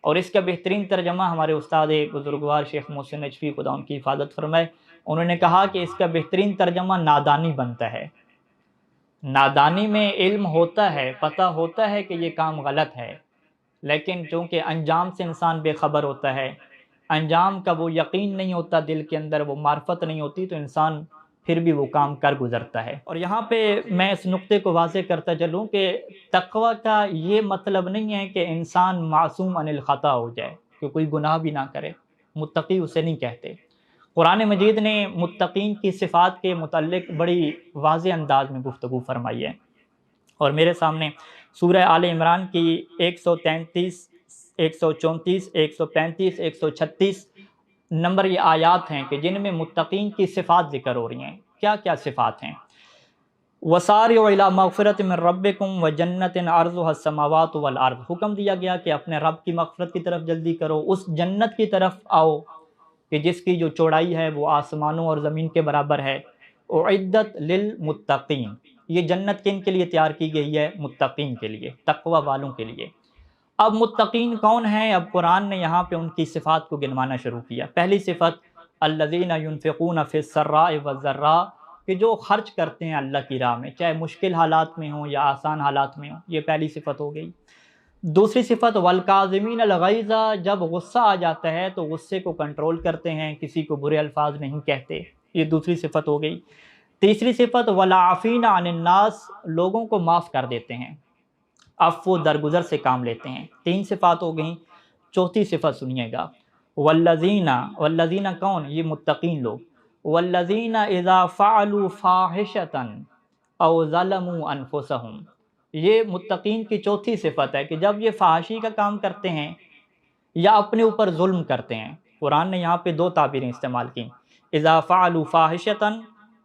اور اس کا بہترین ترجمہ ہمارے استاد بزرگوار شیخ محسن نجفی خدا ان کی حفاظت فرمائے، انہوں نے کہا کہ اس کا بہترین ترجمہ نادانی بنتا ہے۔ نادانی میں علم ہوتا ہے، پتہ ہوتا ہے کہ یہ کام غلط ہے، لیکن چونکہ انجام سے انسان بے خبر ہوتا ہے، انجام کا وہ یقین نہیں ہوتا، دل کے اندر وہ معرفت نہیں ہوتی، تو انسان پھر بھی وہ کام کر گزرتا ہے۔ اور یہاں پہ میں اس نقطے کو واضح کرتا چلوں کہ تقوی کا یہ مطلب نہیں ہے کہ انسان معصوم عن الخطا ہو جائے، کہ کوئی گناہ بھی نہ کرے، متقی اسے نہیں کہتے۔ قرآن مجید نے متقین کی صفات کے متعلق بڑی واضح انداز میں گفتگو فرمائی ہے، اور میرے سامنے سورہ آل عمران کی 133، 134، 135، 136 نمبر یہ آیات ہیں کہ جن میں متقین کی صفات ذکر ہو رہی ہیں۔ کیا کیا صفات ہیں؟ وَسَارِعُوا إِلَىٰ مَغْفِرَةٍ مِّن رَّبِّكُمْ وَجَنَّةٍ عَرْضُهَا السَّمَاوَاتُ وَالْأَرْضُ، حکم دیا گیا کہ اپنے رب کی مغفرت کی طرف جلدی کرو، اس جنت کی طرف آؤ کہ جس کی جو چوڑائی ہے وہ آسمانوں اور زمین کے برابر ہے۔ اعدت للمتقین، یہ جنت کن کے لیے تیار کی گئی ہے؟ متقین کے لیے، تقوی والوں کے لیے۔ اب متقین کون ہیں؟ اب قرآن نے یہاں پہ ان کی صفات کو گنوانا شروع کیا۔ پہلی صفت الذین ينفقون فی السراء والضراء، کہ جو خرچ کرتے ہیں اللہ کی راہ میں، چاہے مشکل حالات میں ہوں یا آسان حالات میں ہوں، یہ پہلی صفت ہو گئی۔ دوسری صفت والکاظمین الغیظ، جب غصہ آ جاتا ہے تو غصے کو کنٹرول کرتے ہیں، کسی کو برے الفاظ نہیں کہتے، یہ دوسری صفت ہو گئی۔ تیسری صفت والعافین عن الناس، لوگوں کو معاف کر دیتے ہیں، عفو درگزر سے کام لیتے ہیں۔ تین صفات ہو گئیں۔ چوتھی صفت سنیے گا، والذین، والذین کون؟ یہ متقین لوگ۔ والذین اذا فعلوا فاحشۃ او ظلموا انفسہم، یہ متقین کی چوتھی صفت ہے کہ جب یہ فحاشی کا کام کرتے ہیں یا اپنے اوپر ظلم کرتے ہیں۔ قرآن نے یہاں پہ دو تعبیریں استعمال کی، اذا فعلوا فاحشۃ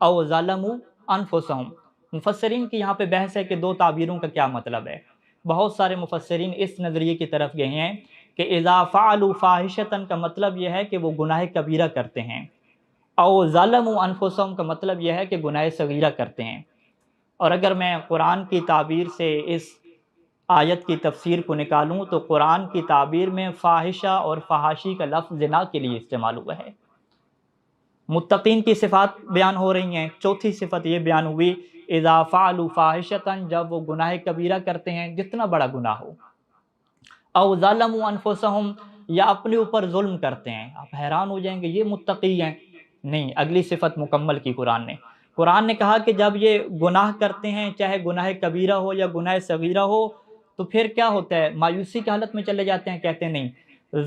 او ظلموا انفسہم۔ مفسرین کی یہاں پہ بحث ہے کہ دو تعبیروں کا کیا مطلب ہے۔ بہت سارے مفسرین اس نظریے کی طرف گئے ہیں کہ اذا فعلوا فاحشۃ کا مطلب یہ ہے کہ وہ گناہ کبیرہ کرتے ہیں، او ظلموا انفسہم کا مطلب یہ ہے کہ گناہ صغیرہ کرتے ہیں۔ اور اگر میں قرآن کی تعبیر سے اس آیت کی تفسیر کو نکالوں تو قرآن کی تعبیر میں فاحشہ اور فحاشی کا لفظ زنا کے لیے استعمال ہوا ہے۔ متقین کی صفات بیان ہو رہی ہیں۔ چوتھی صفت یہ بیان ہوئی اذا فعلوا فاحشۃ، جب وہ گناہ کبیرہ کرتے ہیں، جتنا بڑا گناہ ہو، او ظلموا انفسہم، یا اپنے اوپر ظلم کرتے ہیں۔ آپ حیران ہو جائیں گے یہ متقی ہیں؟ نہیں، اگلی صفت مکمل کی قرآن نے کہا کہ جب یہ گناہ کرتے ہیں، چاہے گناہ کبیرہ ہو یا گناہ صغیرہ ہو، تو پھر کیا ہوتا ہے؟ مایوسی کی حالت میں چلے جاتے ہیں؟ کہتے نہیں،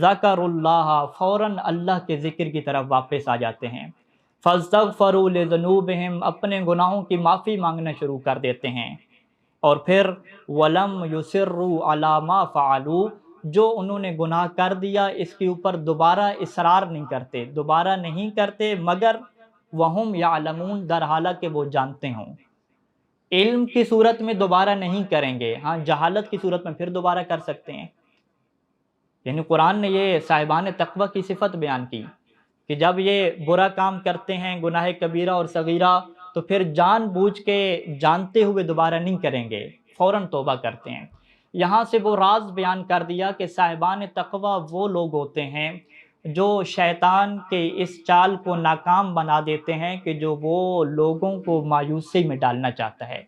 ذکر اللہ، فوراً اللہ کے ذکر کی طرف واپس آ جاتے ہیں۔ فاستغفروا لذنوبہم، اپنے گناہوں کی معافی مانگنا شروع کر دیتے ہیں۔ اور پھر ولم یصروا علی ما فعلوا، جو انہوں نے گناہ کر دیا اس کے اوپر دوبارہ اصرار نہیں کرتے، دوبارہ نہیں کرتے، مگر وہم یعلمون، در حالہ کہ وہ جانتے ہوں۔ علم کی صورت میں دوبارہ نہیں کریں گے، ہاں جہالت کی صورت میں پھر دوبارہ کر سکتے ہیں۔ یعنی قرآن نے یہ صاحبان تقوی کی صفت بیان کی کہ جب یہ برا کام کرتے ہیں، گناہ کبیرہ اور صغیرہ، تو پھر جان بوجھ کے جانتے ہوئے دوبارہ نہیں کریں گے، فوراً توبہ کرتے ہیں۔ یہاں سے وہ راز بیان کر دیا کہ صاحبان تقوی وہ لوگ ہوتے ہیں جو شیطان کے اس چال کو ناکام بنا دیتے ہیں کہ جو وہ لوگوں کو مایوسی میں ڈالنا چاہتا ہے۔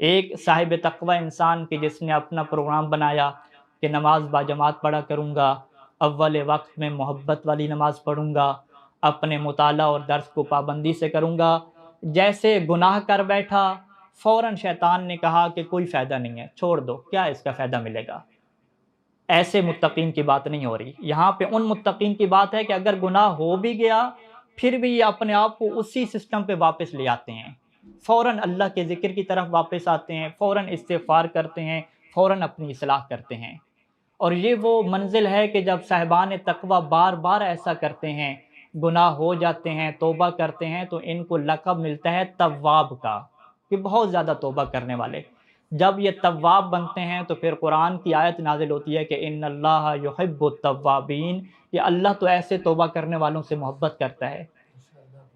ایک صاحب تقوی انسان کہ جس نے اپنا پروگرام بنایا کہ نماز باجماعت پڑھا کروں گا، اول وقت میں محبت والی نماز پڑھوں گا، اپنے مطالعہ اور درس کو پابندی سے کروں گا، جیسے گناہ کر بیٹھا، فوراً شیطان نے کہا کہ کوئی فائدہ نہیں ہے، چھوڑ دو، کیا اس کا فائدہ ملے گا۔ ایسے متقین کی بات نہیں ہو رہی، یہاں پہ ان متقین کی بات ہے کہ اگر گناہ ہو بھی گیا پھر بھی یہ اپنے آپ کو اسی سسٹم پہ واپس لے آتے ہیں، فوراً اللہ کے ذکر کی طرف واپس آتے ہیں، فوراً استغفار کرتے ہیں، فوراً اپنی اصلاح کرتے ہیں۔ اور یہ وہ منزل ہے کہ جب صاحبان تقوی بار بار ایسا کرتے ہیں، گناہ ہو جاتے ہیں، توبہ کرتے ہیں، تو ان کو لقب ملتا ہے تواب کا، کہ بہت زیادہ توبہ کرنے والے۔ جب یہ تواب بنتے ہیں تو پھر قرآن کی آیت نازل ہوتی ہے کہ ان اللہ یحب التوابین، کہ اللہ تو ایسے توبہ کرنے والوں سے محبت کرتا ہے۔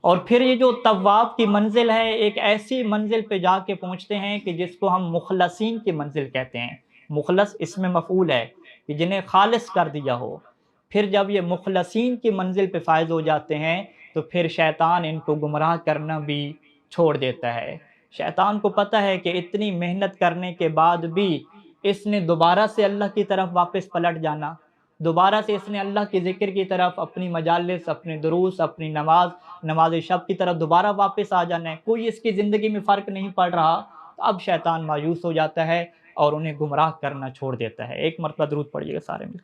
اور پھر یہ جو تواب کی منزل ہے، ایک ایسی منزل پہ جا کے پہنچتے ہیں کہ جس کو ہم مخلصین کی منزل کہتے ہیں۔ مخلص اس میں مفعول ہے، کہ جنہیں خالص کر دیا ہو، پھر جب یہ مخلصین کی منزل پہ فائز ہو جاتے ہیں تو پھر شیطان ان کو گمراہ کرنا بھی چھوڑ دیتا ہے۔ شیطان کو پتہ ہے کہ اتنی محنت کرنے کے بعد بھی اس نے دوبارہ سے اللہ کی طرف واپس پلٹ جانا، دوبارہ سے اس نے اللہ کی ذکر کی طرف، اپنی مجالس، اپنے دروس، اپنی نماز شب کی طرف دوبارہ واپس آ جانا ہے، کوئی اس کی زندگی میں فرق نہیں پڑ رہا، تو اب شیطان مایوس ہو جاتا ہے اور انہیں گمراہ کرنا چھوڑ دیتا ہے۔ ایک مرتبہ درود پڑھیے گا سارے مل۔